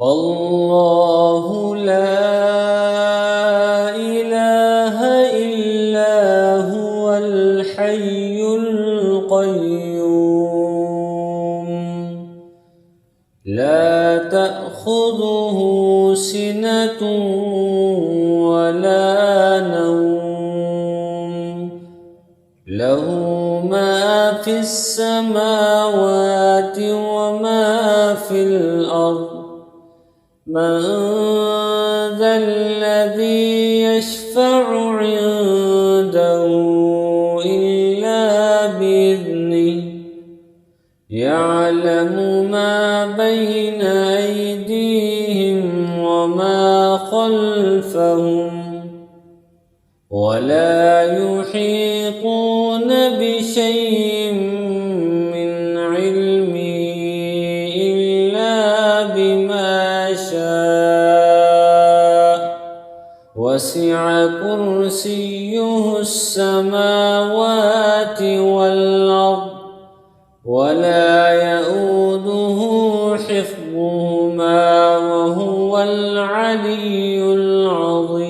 الله لا إله إلا هو الحي القيوم لا تأخذه سنة ولا نوم له ما في السماوات وما في الأرض من ذا الذي يشفع عنده إلا بإذنه يعلم ما بين أيديهم وما خلفهم ولا يحيطون بشيء من علمه إلا بما شاء وسع كرسيه السماوات والأرض ولا يؤوده حفظهما وهو العلي العظيم.